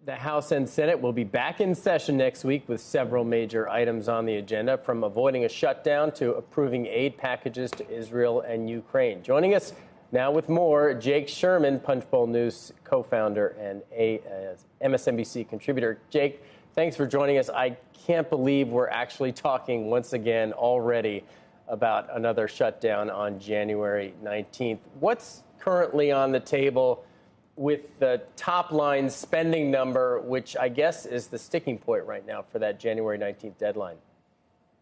The House and Senate will be back in session next week with several major items on the agenda, from avoiding a shutdown to approving aid packages to Israel and Ukraine. Joining us now with more, Jake Sherman, Punchbowl News co-founder and a MSNBC contributor. Jake, thanks for joining us. I can't believe we're actually talking once again already about another shutdown on January 19th. What's currently on the table with the top line spending number, which I guess is the sticking point right now for that January 19th deadline?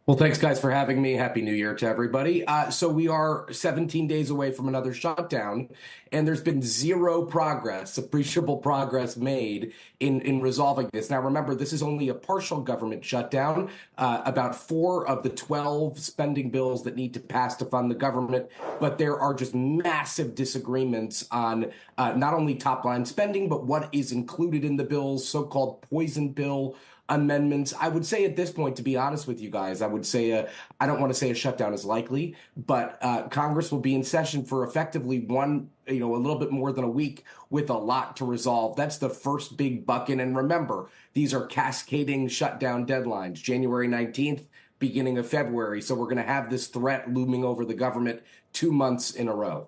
Well, thanks, guys, for having me. Happy New Year to everybody. So we are 17 days away from another shutdown, and there's been zero progress, appreciable progress made in resolving this. Now, remember, this is only a partial government shutdown. About 4 of the 12 spending bills that need to pass to fund the government, but there are just massive disagreements on not only top-line spending, but what is included in the bills, so-called poison pill amendments. I would say at this point, to be honest with you guys, I would say I don't want to say a shutdown is likely, but Congress will be in session for effectively a little bit more than a week with a lot to resolve. That's the first big bucket. And remember, these are cascading shutdown deadlines, January 19th, beginning of February. So we're going to have this threat looming over the government 2 months in a row.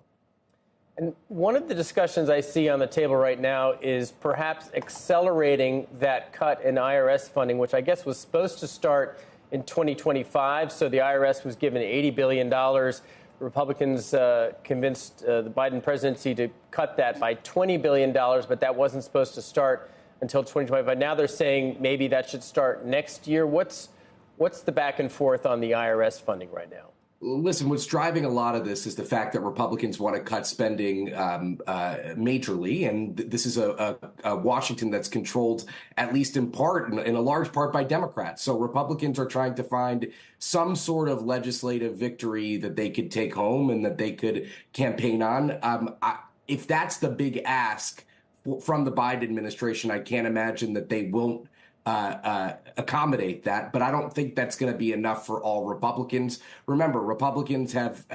And one of the discussions I see on the table right now is perhaps accelerating that cut in IRS funding, which I guess was supposed to start in 2025. So the IRS was given $80 billion. Republicans convinced the Biden presidency to cut that by $20 billion, but that wasn't supposed to start until 2025. Now they're saying maybe that should start next year. What's the back and forth on the IRS funding right now? Listen, what's driving a lot of this is the fact that Republicans want to cut spending majorly. And this is a Washington that's controlled, at least in part, in a large part, by Democrats. So Republicans are trying to find some sort of legislative victory that they could take home and that they could campaign on. If that's the big ask from the Biden administration, I can't imagine that they won't accommodate that, but I don't think that's going to be enough for all Republicans. Remember, Republicans have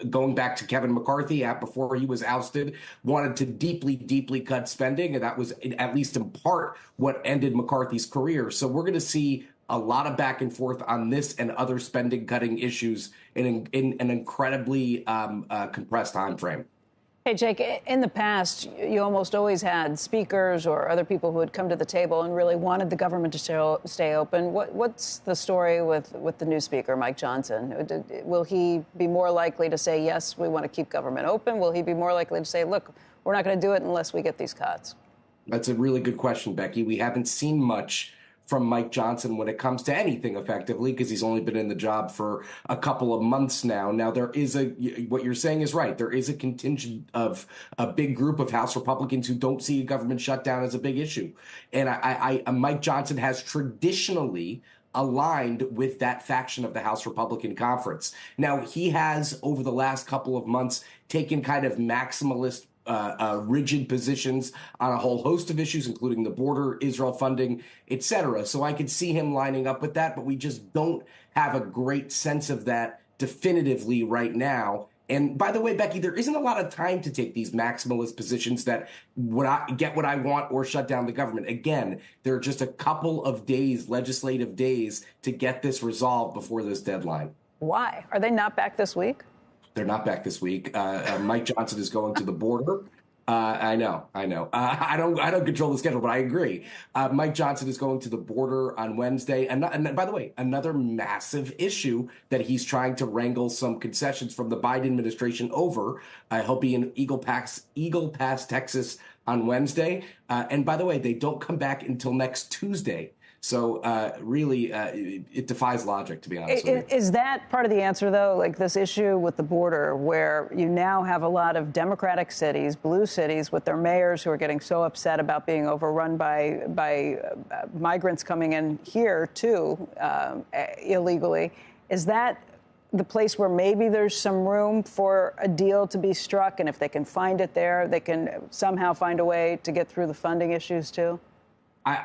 going back to Kevin McCarthy before he was ousted, wanted to deeply cut spending, and that was at least in part what ended McCarthy's career. So we're going to see a lot of back and forth on this and other spending cutting issues in an incredibly compressed time frame. Hey, Jake, in the past, you almost always had speakers or other people who would come to the table and really wanted the government to stay open. What's the story with the new speaker, Mike Johnson? Will he be more likely to say, yes, we want to keep government open? Will he be more likely to say, look, we're not going to do it unless we get these cuts? That's a really good question, Becky. We haven't seen much from Mike Johnson when it comes to anything effectively, because he's only been in the job for a couple of months now. Now, there is what you're saying is right. There is a contingent of a big group of House Republicans who don't see a government shutdown as a big issue. And Mike Johnson has traditionally aligned with that faction of the House Republican Conference. Now, he has, over the last couple of months, taken kind of maximalist rigid positions on a whole host of issues, including the border, Israel funding, et cetera. So I could see him lining up with that, but we just don't have a great sense of that definitively right now. And by the way, Becky, there isn't a lot of time to take these maximalist positions that would I get what I want or shut down the government. Again, there are just a couple of days, legislative days, to get this resolved before this deadline. Why? Are they not back this week? They're not back this week. Mike Johnson is going to the border. I know. I don't control the schedule, but I agree. Mike Johnson is going to the border on Wednesday. And by the way, another massive issue that he's trying to wrangle some concessions from the Biden administration over. He'll be in Eagle Pass, Texas on Wednesday. And by the way, they don't come back until next Tuesday. So really, it defies logic, to be honest with you. Is that part of the answer, though, like this issue with the border, where you now have a lot of Democratic cities, blue cities, with their mayors who are getting so upset about being overrun by migrants coming in here, too, illegally? Is that the place where maybe there's some room for a deal to be struck? And if they can find it there, they can somehow find a way to get through the funding issues, too?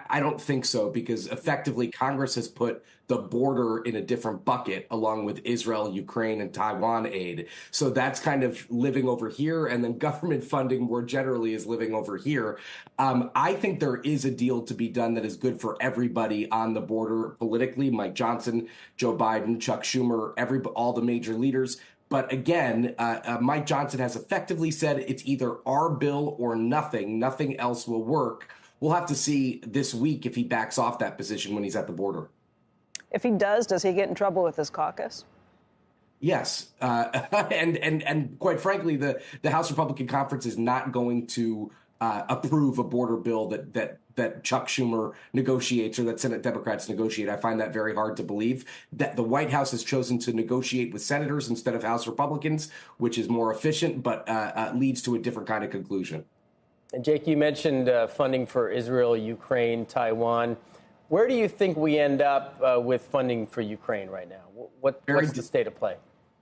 I don't think so, because effectively Congress has put the border in a different bucket along with Israel, Ukraine, and Taiwan aid. So that's kind of living over here, and then government funding more generally is living over here. I think there is a deal to be done that is good for everybody on the border politically. Mike Johnson, Joe Biden, Chuck Schumer, all the major leaders. But again, Mike Johnson has effectively said it's either our bill or nothing. Nothing else will work. We'll have to see this week if he backs off that position when he's at the border. If he does he get in trouble with his caucus? Yes. And quite frankly, the House Republican Conference is not going to approve a border bill that Chuck Schumer negotiates or that Senate Democrats negotiate. I find that very hard to believe. That the White House has chosen to negotiate with senators instead of House Republicans, which is more efficient, but leads to a different kind of conclusion. And Jake, you mentioned funding for Israel, Ukraine, Taiwan. Where do you think we end up with funding for Ukraine right now? What's the state of play?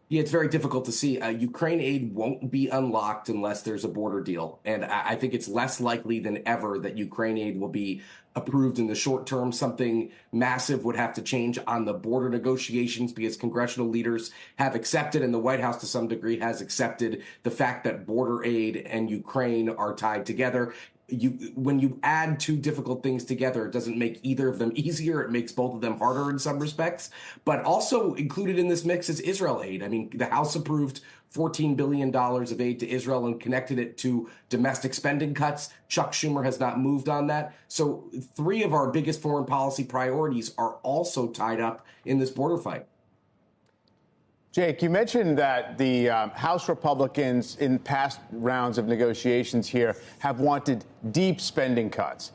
Yeah, it's very difficult to see. Ukraine aid won't be unlocked unless there's a border deal. And I think it's less likely than ever that Ukraine aid will be approved in the short term. Something massive would have to change on the border negotiations, because congressional leaders have accepted, and the White House to some degree has accepted, the fact that border aid and Ukraine are tied together. When you add two difficult things together, it doesn't make either of them easier. It makes both of them harder in some respects. But also included in this mix is Israel aid. I mean, the House approved $14 billion of aid to Israel and connected it to domestic spending cuts. Chuck Schumer has not moved on that. So 3 of our biggest foreign policy priorities are also tied up in this border fight. Jake, you mentioned that the House Republicans in past rounds of negotiations here have wanted deep spending cuts.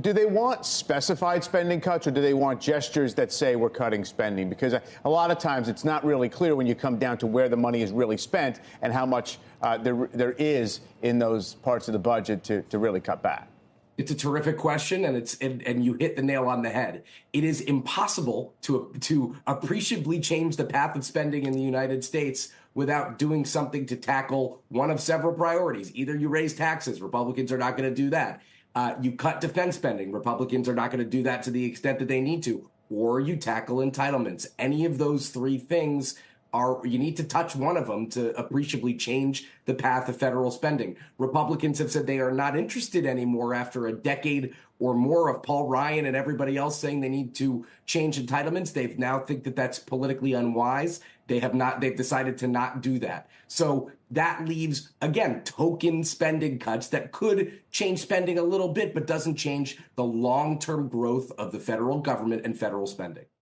Do they want specified spending cuts, or do they want gestures that say we're cutting spending? Because a lot of times it's not really clear when you come down to where the money is really spent and how much there is in those parts of the budget to really cut back. It's a terrific question, and you hit the nail on the head. It is impossible to appreciably change the path of spending in the United States without doing something to tackle one of several priorities. Either you raise taxes, Republicans are not going to do that. You cut defense spending, Republicans are not going to do that to the extent that they need to. Or you tackle entitlements. Any of those 3 things you need to touch one of them to appreciably change the path of federal spending. Republicans have said they are not interested anymore after a decade or more of Paul Ryan and everybody else saying they need to change entitlements. They now think that that's politically unwise. They've decided to not do that. So that leaves, again, token spending cuts that could change spending a little bit, but doesn't change the long-term growth of the federal government and federal spending.